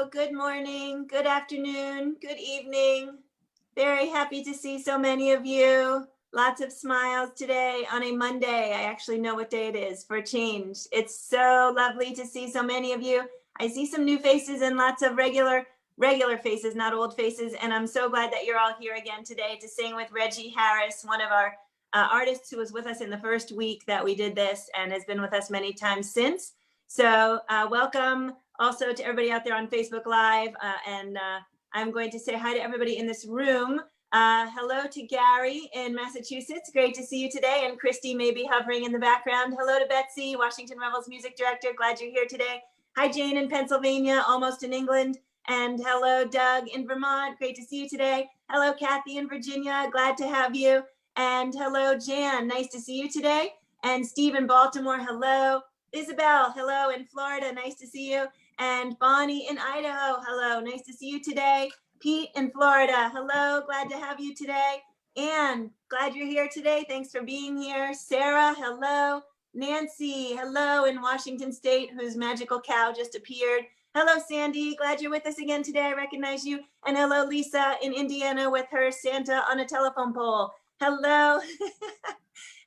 Hello, good morning, good afternoon, good evening. Very happy to see so many of you. Lots of smiles today on a Monday. I actually know what day it is for a change. It's so lovely to see so many of you. I see some new faces and lots of regular faces, not old faces. And I'm so glad that you're all here again today to sing with Reggie Harris, one of our artists who was with us in the first week that we did this and has been with us many times since. So welcome also to everybody out there on Facebook Live. I'm going to say hi to everybody in this room. Hello to Gary in Massachusetts. Great to see you today. And Christy may be hovering in the background. Hello to Betsy, Washington Rebels music director. Glad you're here today. Hi, Jane in Pennsylvania, almost in England. And hello, Doug in Vermont. Great to see you today. Hello, Kathy in Virginia. Glad to have you. And hello, Jan. Nice to see you today. And Steve in Baltimore. Hello. Isabel. Hello in Florida. Nice to see you. And Bonnie in Idaho. Hello. Nice to see you today. Pete in Florida. Hello. Glad to have you today. Anne, glad you're here today. Thanks for being here. Sarah. Hello. Nancy. Hello in Washington State, whose magical cow just appeared. Hello, Sandy. Glad you're with us again today. I recognize you. And hello, Lisa in Indiana with her Santa on a telephone pole. Hello.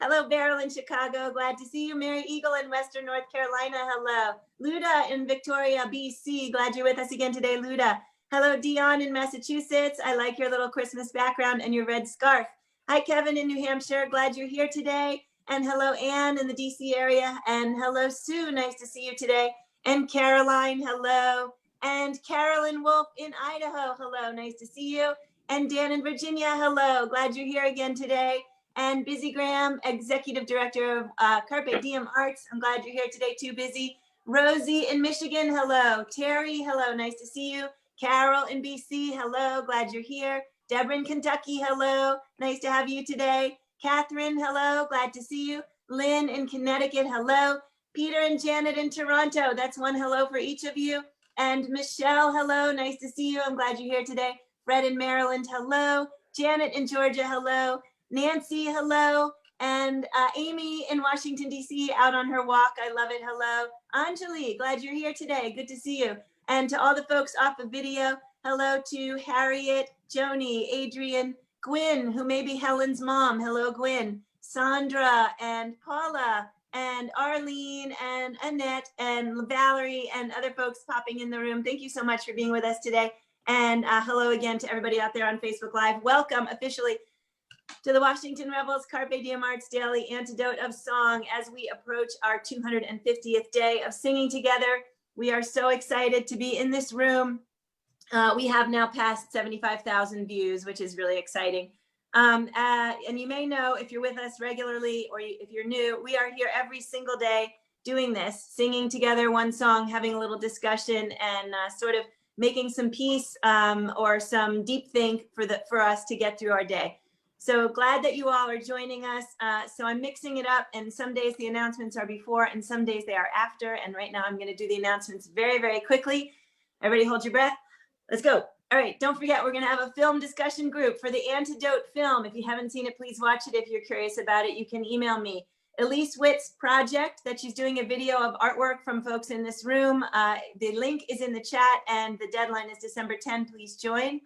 Hello, Beryl in Chicago. Glad to see you. Mary Eagle in Western North Carolina. Hello. Luda in Victoria, BC. Glad you're with us again today, Luda. Hello, Dion in Massachusetts. I like your little Christmas background and your red scarf. Hi, Kevin in New Hampshire. Glad you're here today. And hello, Anne in the DC area. And hello, Sue. Nice to see you today. And Caroline, hello. And Carolyn Wolf in Idaho, hello, nice to see you. And Dan in Virginia, hello, glad you're here again today. And Busy Graham, Executive Director of Carpe Diem Arts, I'm glad you're here today too, Busy. Rosie in Michigan, hello. Terry, hello, nice to see you. Carol in BC, hello, glad you're here. Deborah in Kentucky, hello, nice to have you today. Catherine, hello, glad to see you. Lynn in Connecticut, hello. Peter and Janet in Toronto, that's one hello for each of you. And Michelle, hello, nice to see you. I'm glad you're here today. Fred in Maryland, hello. Janet in Georgia, hello. Nancy, hello. And Amy in Washington, D.C., out on her walk. I love it, hello. Anjali, glad you're here today. Good to see you. And to all the folks off of video, hello to Harriet, Joni, Adrian, Gwyn, who may be Helen's mom. Hello, Gwyn. Sandra and Paula, and Arlene and Annette and Valerie and other folks popping in the room. Thank you so much for being with us today. And hello again to everybody out there on Facebook Live. Welcome officially to the Washington Rebels Carpe Diem Arts Daily Antidote of Song as we approach our 250th day of singing together. We are so excited to be in this room. We have now passed 75,000 views, which is really exciting. And you may know if you're with us regularly or if you're new, we are here every single day doing this, singing together one song, having a little discussion and sort of making some peace or some deep think for us to get through our day. So glad that you all are joining us. So I'm mixing it up, and some days the announcements are before and some days they are after. And right now I'm going to do the announcements very, very quickly. Everybody hold your breath. Let's go. All right, don't forget, we're going to have a film discussion group for the Antidote film. If you haven't seen it, please watch it. If you're curious about it, you can email me. Elise Witt's project that she's doing a video of artwork from folks in this room. The link is in the chat and the deadline is December 10. Please join.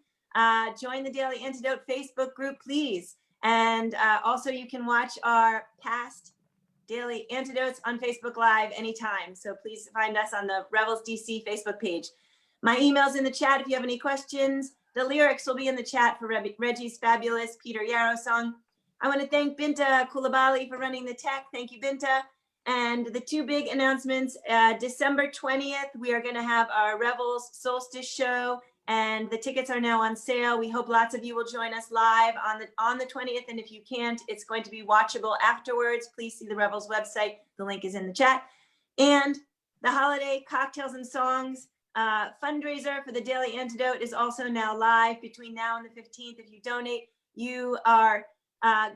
Join the Daily Antidote Facebook group, please. And also you can watch our past Daily Antidotes on Facebook Live anytime. So please find us on the Rebels DC Facebook page. My email's in the chat if you have any questions. The lyrics will be in the chat for Reggie's fabulous Peter Yarrow song. I want to thank Binta Kulabali for running the tech. Thank you, Binta. And the two big announcements, December 20th, we are going to have our Rebels Solstice show, and the tickets are now on sale. We hope lots of you will join us live on the 20th, and if you can't, it's going to be watchable afterwards. Please see the Rebels website. The link is in the chat. And the holiday cocktails and songs fundraiser for the Daily Antidote is also now live between now and the 15th. If you donate, you are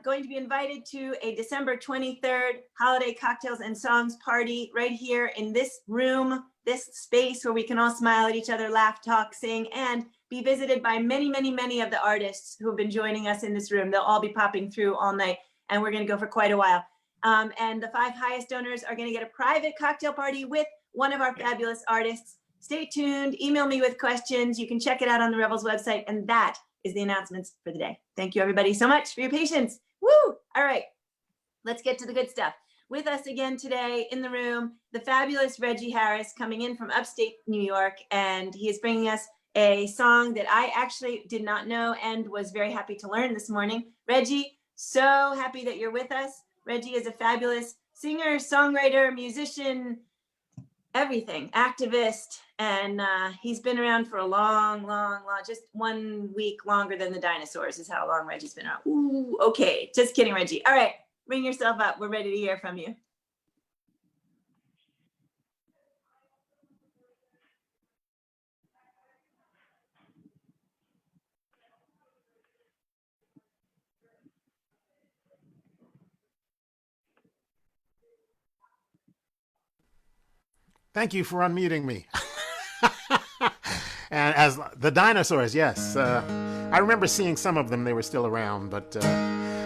going to be invited to a December 23rd holiday cocktails and songs party right here in this room, this space where we can all smile at each other, laugh, talk, sing, and be visited by many, many, many of the artists who have been joining us in this room. They'll all be popping through all night, and we're going to go for quite a while. And the 5 highest donors are going to get a private cocktail party with one of our fabulous artists. Stay tuned. Email me with questions. You can check it out on the Rebels website. And that is the announcements for the day. Thank you, everybody, so much for your patience. Woo! All right, let's get to the good stuff. With us again today in the room, the fabulous Reggie Harris, coming in from upstate New York, and he is bringing us a song that I actually did not know and was very happy to learn this morning. Reggie, so happy that you're with us. Reggie is a fabulous singer, songwriter, musician, everything, activist, and he's been around for a long, just 1 week longer than the dinosaurs is how long Reggie's been around. Ooh, okay, just kidding, Reggie. All right, bring yourself up. We're ready to hear from you. Thank you for unmuting me. And as the dinosaurs, yes. I remember seeing some of them. They were still around. But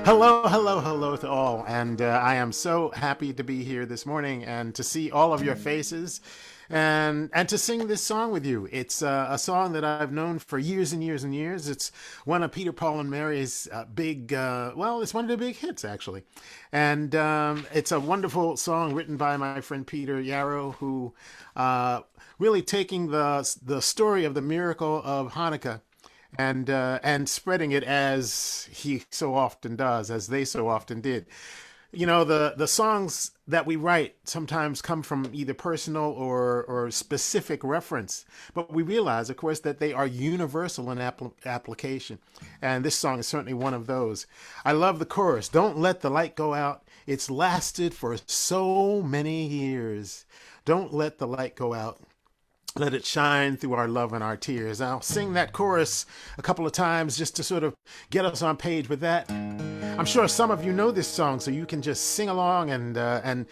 hello to all. And I am so happy to be here this morning and to see all of your faces and to sing this song with you. It's a song that I've known for years and years and years. It's one of Peter, Paul, and Mary's big, it's one of their big hits, actually. And it's a wonderful song written by my friend Peter Yarrow, who really taking the story of the miracle of Hanukkah and spreading it as he so often does, as they so often did. You know, the songs that we write sometimes come from either personal or specific reference, but we realize, of course, that they are universal in application. And this song is certainly one of those. I love the chorus. Don't let the light go out. It's lasted for so many years. Don't let the light go out. Let it shine through our love and our tears. I'll sing that chorus a couple of times just to sort of get us on page with that. I'm sure some of you know this song, so you can just sing along and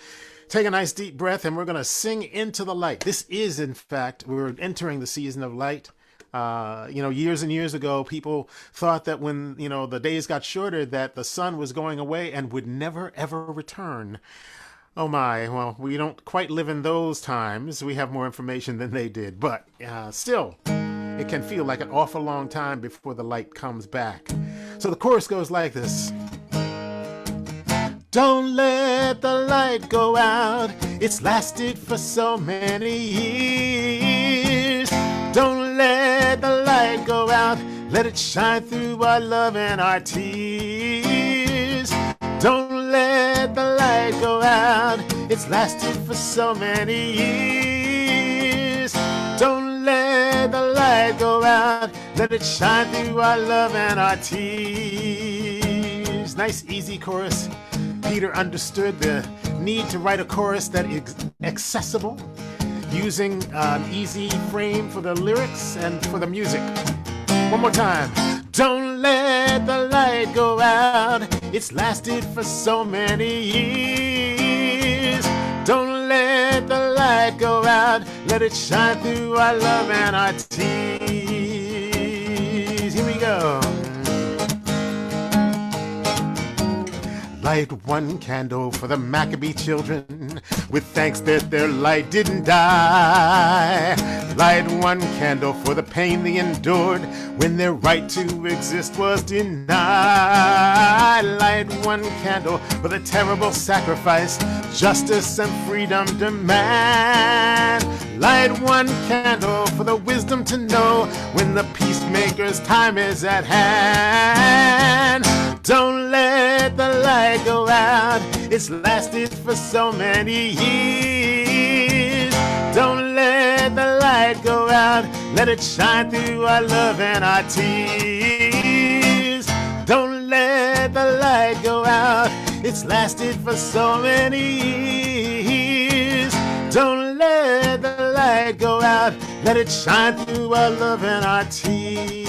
take a nice deep breath, and we're going to sing into the light. This is, in fact, we're entering the season of light. Years and years ago, people thought that when, the days got shorter, that the sun was going away and would never, ever return. Oh my, well, we don't quite live in those times. We have more information than they did, but still, it can feel like an awful long time before the light comes back. So the chorus goes like this. Don't let the light go out. It's lasted for so many years. Don't let the light go out. Let it shine through our love and our tears. Don't let the light go out. It's lasted for so many years. Don't let the light go out. Let it shine through our love and our tears. Nice, easy chorus. Peter understood the need to write a chorus that is accessible, using an easy frame for the lyrics and for the music. One more time. Don't let the light go out. It's lasted for so many years. Don't let the light go out. Let it shine through our love and our tears. Here we go. Light one candle for the Maccabee children, with thanks that their light didn't die. Light one candle for the pain they endured when their right to exist was denied. Light one candle for the terrible sacrifice justice and freedom demand. Light one candle for the wisdom to know when the peacemaker's time is at hand. Don't let the light go out. It's lasted for so many years. Don't let the light go out. Let it shine through our love and our tears. Don't let the light go out. It's lasted for so many years. Don't let the light go out. Let it shine through our love and our tears.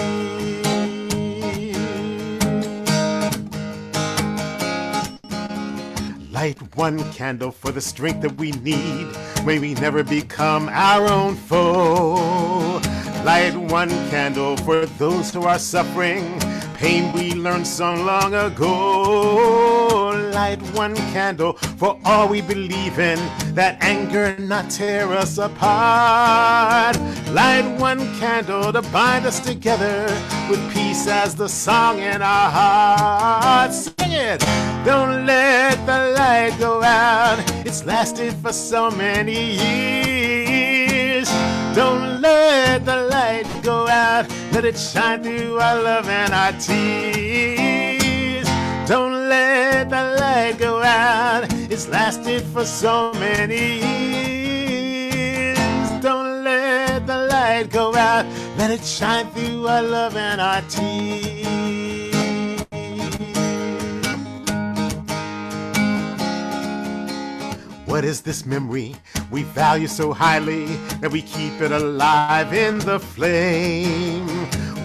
Light one candle for the strength that we need. May we never become our own foe. Light one candle for those who are suffering. pain we learned so long ago. Light one candle for all we believe in, that anger not tear us apart. Light one candle to bind us together, with peace as the song in our hearts. Sing it! Don't let the light go out. It's lasted for so many years. Don't let the light go out. Let it shine through our love and our tears. Don't let the light go out. It's lasted for so many years. Don't let the light go out. Let it shine through our love and our tears. What is this memory we value so highly that we keep it alive in the flame?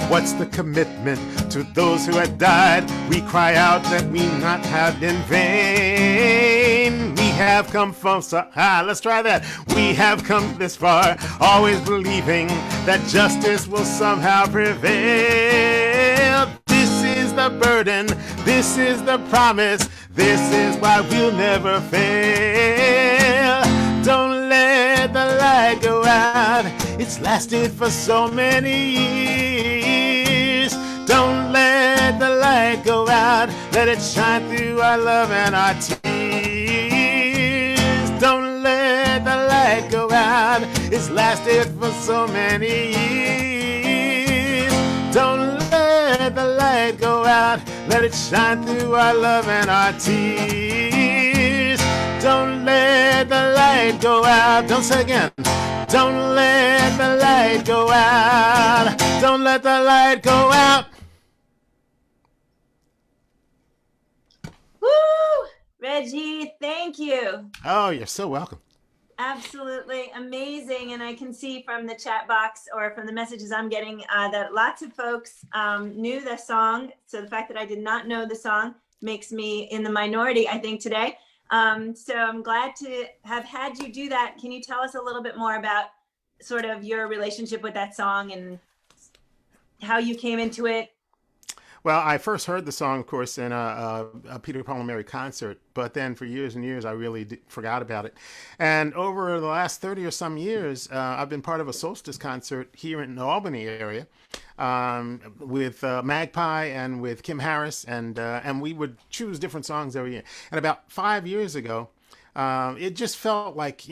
What's the commitment to those who had died? We cry out that we not have in vain. We have come from so high. Let's try that. We have come this far, always believing that justice will somehow prevail. This is the burden, this is the promise, this is why we'll never fail. Don't let the light go out. It's lasted for so many years. Don't let the light go out. Let it shine through our love and our tears. Don't let the light go out. It's lasted for so many years. Don't let the light go out. Let it shine through our love and our tears. Don't let the light go out. Don't say again. Don't let the light go out. Don't let the light go out. Woo! Reggie, thank you. Oh, you're so welcome. Absolutely amazing. And I can see from the chat box or from the messages I'm getting that lots of folks knew the song. So the fact that I did not know the song makes me in the minority, I think, today. So I'm glad to have had you do that. Can you tell us a little bit more about sort of your relationship with that song and how you came into it? Well, I first heard the song, of course, in a Peter, Paul and Mary concert, but then for years and years, I really forgot about it. And over the last 30 or some years, I've been part of a solstice concert here in the Albany area with Maccabee and with Kim Harris, and we would choose different songs every year. And about 5 years ago, it just felt like,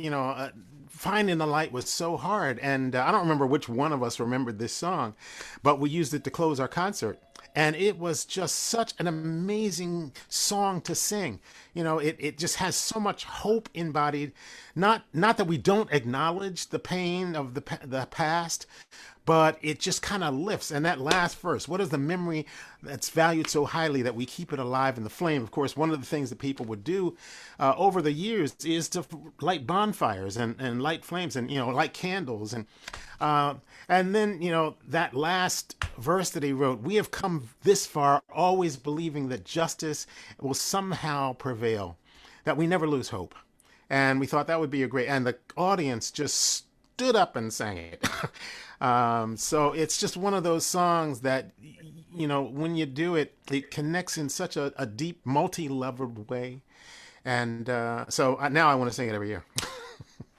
finding the light was so hard. And I don't remember which one of us remembered this song, but we used it to close our concert. And it was just such an amazing song to sing. It just has so much hope embodied. Not that we don't acknowledge the pain of the past, but it just kind of lifts. And that last verse, what is the memory that's valued so highly that we keep it alive in the flame? Of course, one of the things that people would do over the years is to light bonfires and light flames and, light candles. And then, that last verse that he wrote, we have come this far always believing that justice will somehow prevail, that we never lose hope. And we thought that would be and the audience just stood up and sang it. So it's just one of those songs that, when you do it, it connects in such a deep, multi-leveled way. And so now I want to sing it every year.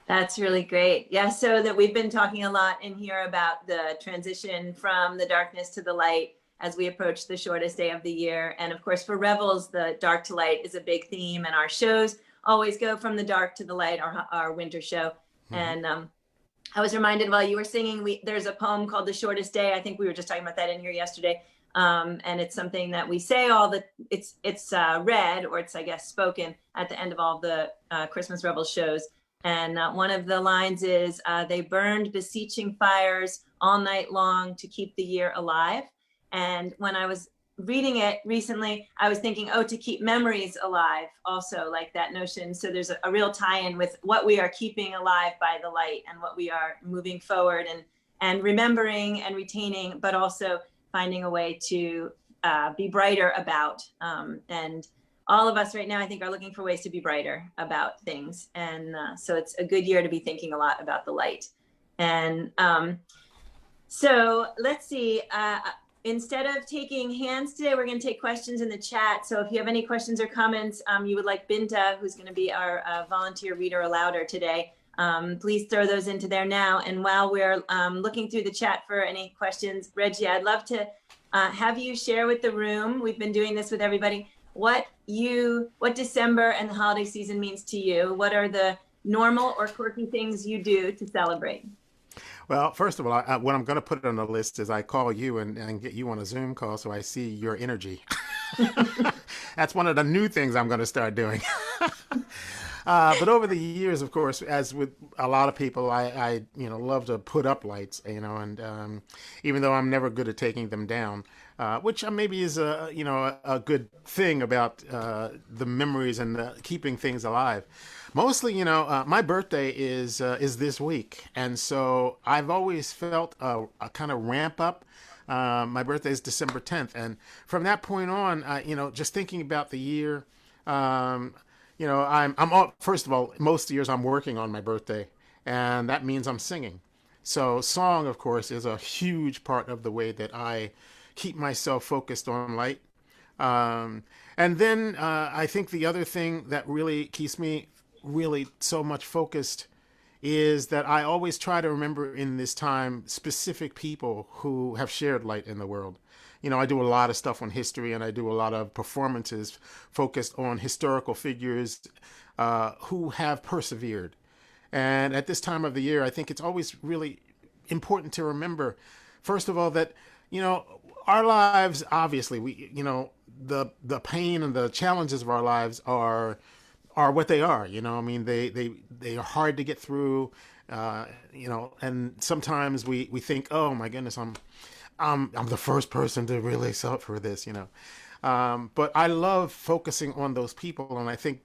That's really great. Yeah, so that we've been talking a lot in here about the transition from the darkness to the light as we approach the shortest day of the year. And of course, for Revels, the dark to light is a big theme, and our shows always go from the dark to the light, our winter show. Mm-hmm. And I was reminded while you were singing, there's a poem called The Shortest Day. I think we were just talking about that in here yesterday. And it's something that we say it's read, or it's, I guess, spoken at the end of all the Christmas Rebels shows. And one of the lines is, they burned beseeching fires all night long to keep the year alive. And when I was reading it recently, I was thinking, to keep memories alive also, like that notion. So there's a real tie-in with what we are keeping alive by the light and what we are moving forward and remembering and retaining, but also finding a way to be brighter about. And all of us right now, I think, are looking for ways to be brighter about things. And so it's a good year to be thinking a lot about the light. And so let's see. instead of taking hands today, we're going to take questions in the chat. So if you have any questions or comments, you would like Binta, who's going to be our volunteer reader alouder today, please throw those into there now. And while we're looking through the chat for any questions, Reggie, I'd love to have you share with the room. We've been doing this with everybody. What December and the holiday season means to you. What are the normal or quirky things you do to celebrate? Well, first of all, what I'm going to put on the list is I call you and get you on a Zoom call so I see your energy. That's one of the new things I'm going to start doing. But over the years, of course, as with a lot of people, I love to put up lights, and even though I'm never good at taking them down, which maybe is a good thing about the memories and keeping things alive. Mostly, my birthday is this week, and so I've always felt a kind of ramp up. My birthday is December 10th, and from that point on, just thinking about the year. First of all, most years I'm working on my birthday, and that means I'm singing. So song, of course, is a huge part of the way that I keep myself focused on light. And then I think the other thing that really keeps me really so much focused is that I always try to remember in this time specific people who have shared light in the world. I do a lot of stuff on history, and I do a lot of performances focused on historical figures who have persevered. And at this time of the year, I think it's always really important to remember, first of all, that, our lives, obviously, the pain and the challenges of our lives are what they are. They are hard to get through, and sometimes we think, oh my goodness, I'm the first person to really suffer this, but I love focusing on those people. And I think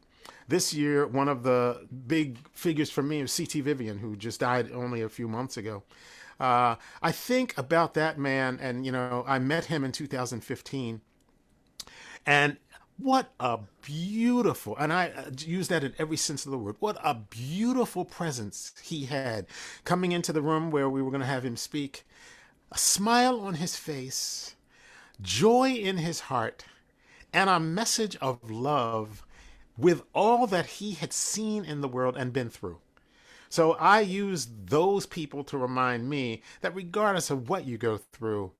this year, one of the big figures for me is C.T. Vivian, who just died only a few months ago. I think about that man, and, I met him in 2015. And what a beautiful, and I use that in every sense of the word, what a beautiful presence he had coming into the room where we were going to have him speak. A smile on his face, joy in his heart, and a message of love with all that he had seen in the world and been through. So I use those people to remind me that regardless of what you go through,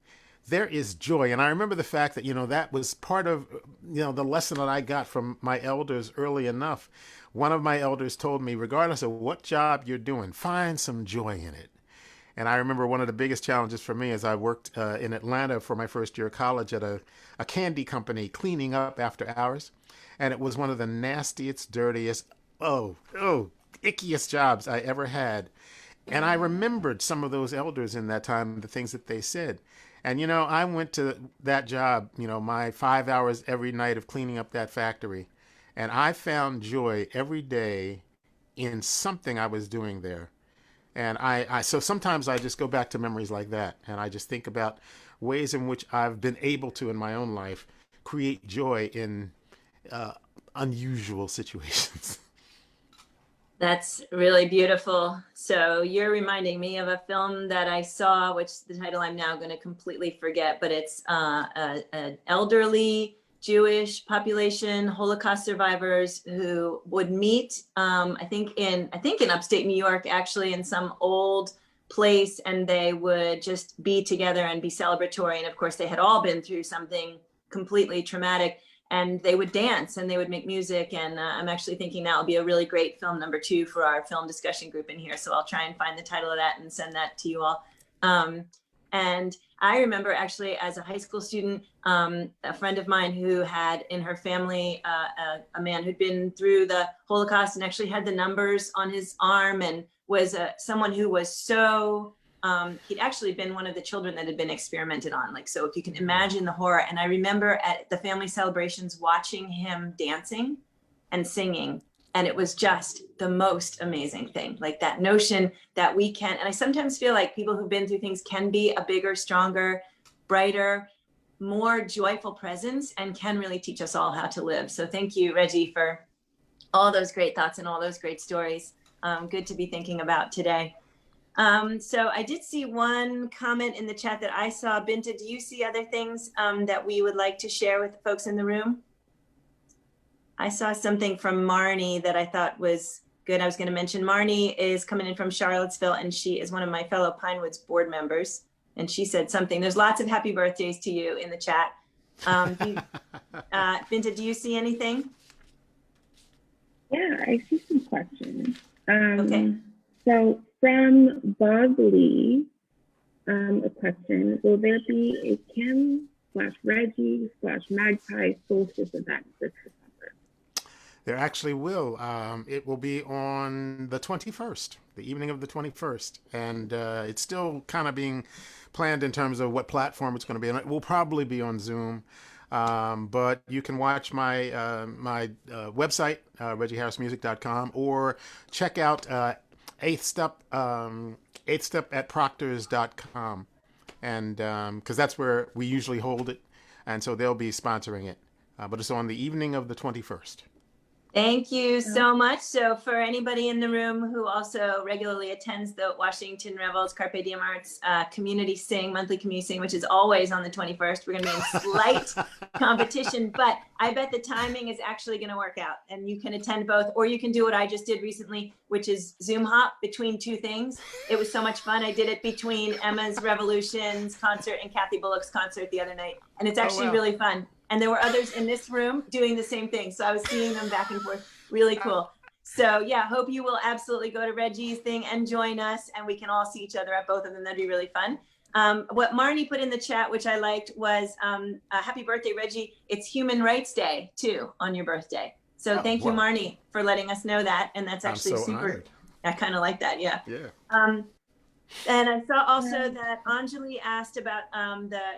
there is joy. And I remember the fact that, that was part of, the lesson that I got from my elders early enough. One of my elders told me, regardless of what job you're doing, find some joy in it. And I remember one of the biggest challenges for me is I worked in Atlanta for my first year of college at a candy company cleaning up after hours. And it was one of the nastiest, dirtiest, ickiest jobs I ever had. And I remembered some of those elders in that time, the things that they said. And, I went to that job, my 5 hours every night of cleaning up that factory. And I found joy every day in something I was doing there. And so sometimes I just go back to memories like that, and I just think about ways in which I've been able to, in my own life, create joy in unusual situations. That's really beautiful. So you're reminding me of a film that I saw, which the title I'm now going to completely forget, but it's an elderly Jewish population, Holocaust survivors who would meet, I think in upstate New York, actually, in some old place, and they would just be together and be celebratory. And of course, they had all been through something completely traumatic, and they would dance and they would make music. And I'm actually thinking that will be a really great film number 2 for our film discussion group in here. So I'll try and find the title of that and send that to you all. And I remember actually as a high school student, a friend of mine who had in her family a man who'd been through the Holocaust and actually had the numbers on his arm, and was someone who was so, he'd actually been one of the children that had been experimented on. Like, so if you can imagine the horror. And I remember at the family celebrations watching him dancing and singing. And it was just the most amazing thing, like that notion that we can, and I sometimes feel like people who've been through things can be a bigger, stronger, brighter, more joyful presence, and can really teach us all how to live. So thank you, Reggie, for all those great thoughts and all those great stories. Good to be thinking about today. So I did see one comment in the chat that I saw. Binta, do you see other things that we would like to share with the folks in the room? I saw something from Marnie that I thought was good. I was going to mention Marnie is coming in from Charlottesville, and she is one of my fellow Pinewoods board members. And she said something. There's lots of happy birthdays to you in the chat. Binta, do you see anything? Yeah, I see some questions. Okay. So from Bob Lee, a question: will there be a Kim/Reggie/Magpie solstice event this December? There actually will. It will be on the 21st, the evening of the 21st. And it's still kind of being planned in terms of what platform it's going to be on. It will probably be on Zoom. But you can watch my website, reggieharrismusic.com, or check out Eighth Step at proctors.com. And because that's where we usually hold it. And so they'll be sponsoring it. But it's on the evening of the 21st. Thank you so much. So for anybody in the room who also regularly attends the Washington Revels Carpe Diem Arts monthly community sing, which is always on the 21st, we're going to be in slight competition, but I bet the timing is actually going to work out, and you can attend both, or you can do what I just did recently, which is Zoom hop between two things. It was so much fun. I did it between Emma's Revolutions concert and Kathy Bullock's concert the other night, and it's actually really fun. And there were others in this room doing the same thing. So I was seeing them back and forth. Really cool. So yeah, hope you will absolutely go to Reggie's thing and join us, and we can all see each other at both of them. That'd be really fun. What Marnie put in the chat, which I liked, was happy birthday, Reggie. It's Human Rights Day too on your birthday. So thank you, Marnie, for letting us know that. And that's actually super. Honored. I kind of like that. Yeah. Yeah. And I saw also that Anjali asked about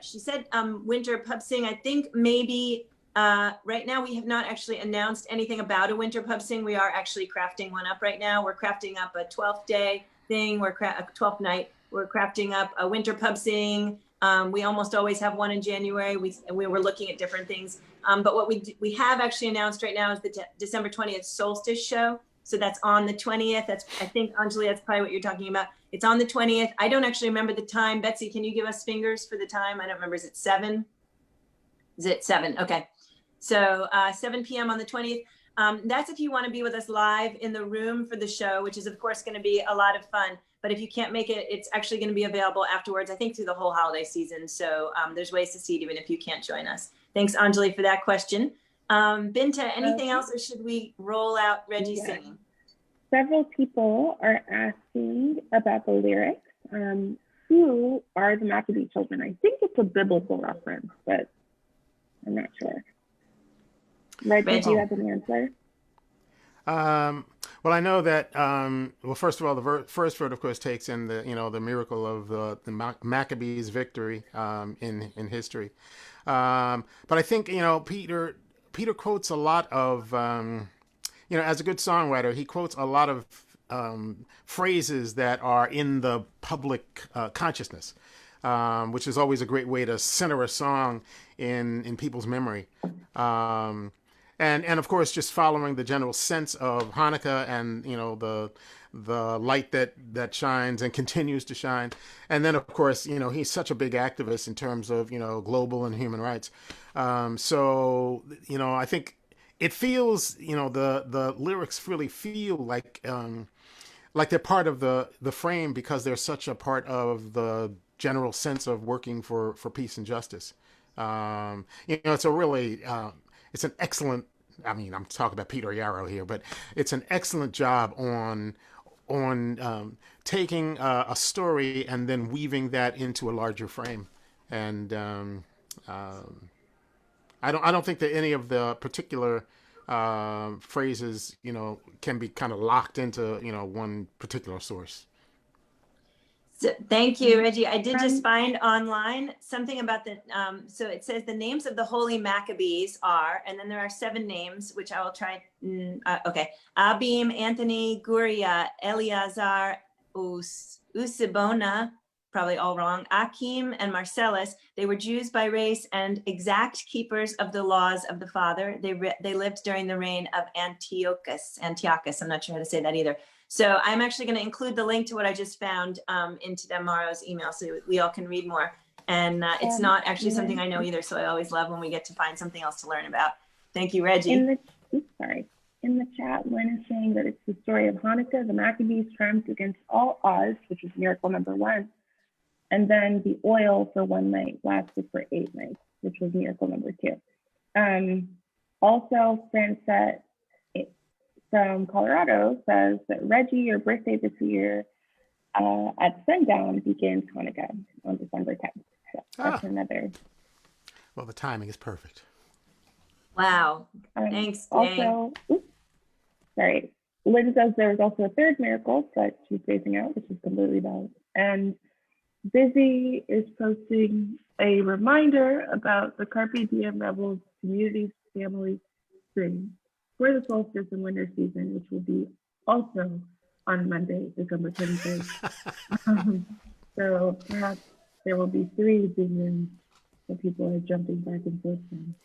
she said winter pub sing. I think maybe right now we have not actually announced anything about a winter pub sing. We are actually crafting one up right now. We're crafting up a 12th day thing. We're a 12th night. We're crafting up a winter pub sing. We almost always have one in January. We were looking at different things. But what we have actually announced right now is the December 20th solstice show. So that's on the 20th. That's, I think, Anjali, that's probably what you're talking about. It's on the 20th. I don't actually remember the time. Betsy, can you give us fingers for the time? I don't remember. Is it 7? Is it 7? Okay. So 7 p.m. on the 20th. That's if you want to be with us live in the room for the show, which is, of course, going to be a lot of fun. But if you can't make it, it's actually going to be available afterwards, I think, through the whole holiday season. So there's ways to see it even if you can't join us. Thanks, Anjali, for that question. Binta, anything else, or should we roll out Reggie singing? Several people are asking about the lyrics. Who are the Maccabee children? I think it's a biblical reference, but I'm not sure. Reggie, do you have an answer? Well, I know that. Well, first of all, the first verse, of course, takes in the miracle of the Maccabees' victory in history. But I think Peter quotes a lot of as a good songwriter, he quotes a lot of phrases that are in the public consciousness, which is always a great way to center a song in people's memory. And of course, just following the general sense of Hanukkah and the light that shines and continues to shine. And then, of course, he's such a big activist in terms of global and human rights. So I think it feels the lyrics really feel like they're part of the frame because they're such a part of the general sense of working for peace and justice. It's a really it's an excellent, I'm talking about Peter Yarrow here, but it's an excellent job on taking a story and then weaving that into a larger frame. And I don't think that any of the particular phrases, can be kind of locked into, one particular source. So, thank you, Reggie. I did just find online something about so it says the names of the holy Maccabees are, and then there are 7 names, which I will try. Okay. Abim, Anthony, Guria, Eleazar, Usibona, probably all wrong, Akim, and Marcellus. They were Jews by race and exact keepers of the laws of the Father. They lived during the reign of Antiochus. I'm not sure how to say that either. So I'm actually going to include the link to what I just found into tomorrow's email so we all can read more. And it's not actually something I know either. So I always love when we get to find something else to learn about. Thank you, Reggie. In the chat, Lynn is saying that it's the story of Hanukkah, the Maccabees triumphed against all odds, which is miracle number 1. And then the oil for 1 night lasted for 8 nights, which was miracle number 2. Also, Francette from Colorado says that Reggie, your birthday this year at sundown begins Hanukkah on December 10th. So that's another. Well, the timing is perfect. Wow. Thanks, also, sorry. Lynn says there was also a 3rd miracle, but she's phasing out, which is completely valid. And Busy is posting a reminder about the Carpe Diem Rebels Community Family Spring for the solstice and winter season, which will be also on Monday, December 23rd. So perhaps there will be 3 Zoom rooms that people are jumping back and forth from.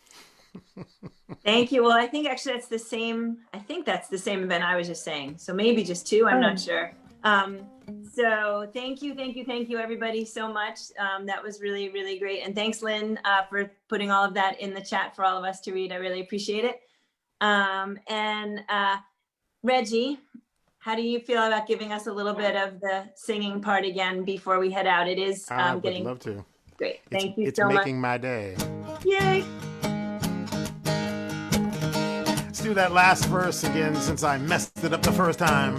Thank you. Well, I think actually that's the same. I think that's the same event I was just saying. So maybe just 2. I'm not sure. So thank you, everybody, so much. That was really, really great. And thanks, Lynn, for putting all of that in the chat for all of us to read. I really appreciate it. Reggie, how do you feel about giving us a little bit of the singing part again before we head out? It is I would love to. Great. Thank you so much. It's making my day. Yay. Let's do that last verse again since I messed it up the first time.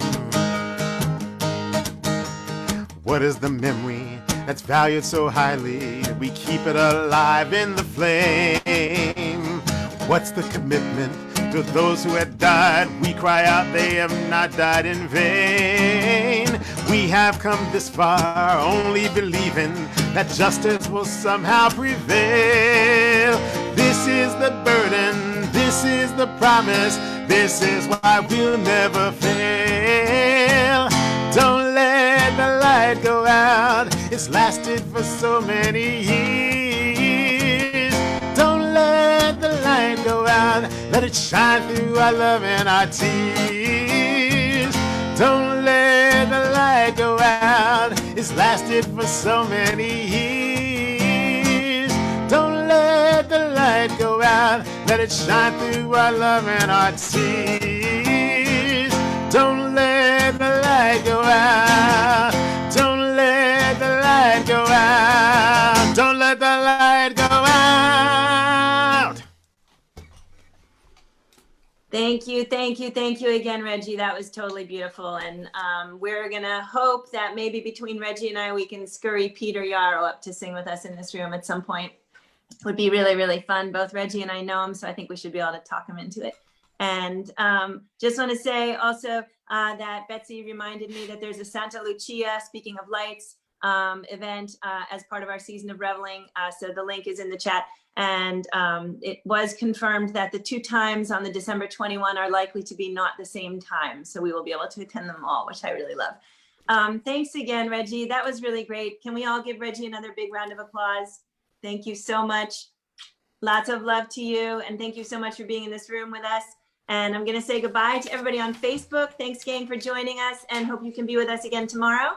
What is the memory that's valued so highly? We keep it alive in the flame. What's the commitment to those who had died? We cry out, they have not died in vain. We have come this far only believing that justice will somehow prevail. This is the burden, this is the promise, this is why we'll never fail. Don't let the light go out, it's lasted for so many years. Don't let the light go out, let it shine through our love and our tears. Don't let the light go out, it's lasted for so many years. Don't let the light go out, let it shine through our love and our tears. Don't let the light go out. Don't let the light go out. Don't let the light go out. Thank you again, Reggie. That was totally beautiful. And we're gonna hope that maybe between Reggie and I, we can scurry Peter Yarrow up to sing with us in this room at some point. It would be really, really fun. Both Reggie and I know him, so I think we should be able to talk him into it. And just want to say also that Betsy reminded me that there's a Santa Lucia, speaking of lights, event as part of our season of reveling. So the link is in the chat. And it was confirmed that the 2 times on the December 21 are likely to be not the same time. So we will be able to attend them all, which I really love. Thanks again, Reggie. That was really great. Can we all give Reggie another big round of applause? Thank you so much. Lots of love to you. And thank you so much for being in this room with us. And I'm going to say goodbye to everybody on Facebook. Thanks, gang, for joining us, and hope you can be with us again tomorrow.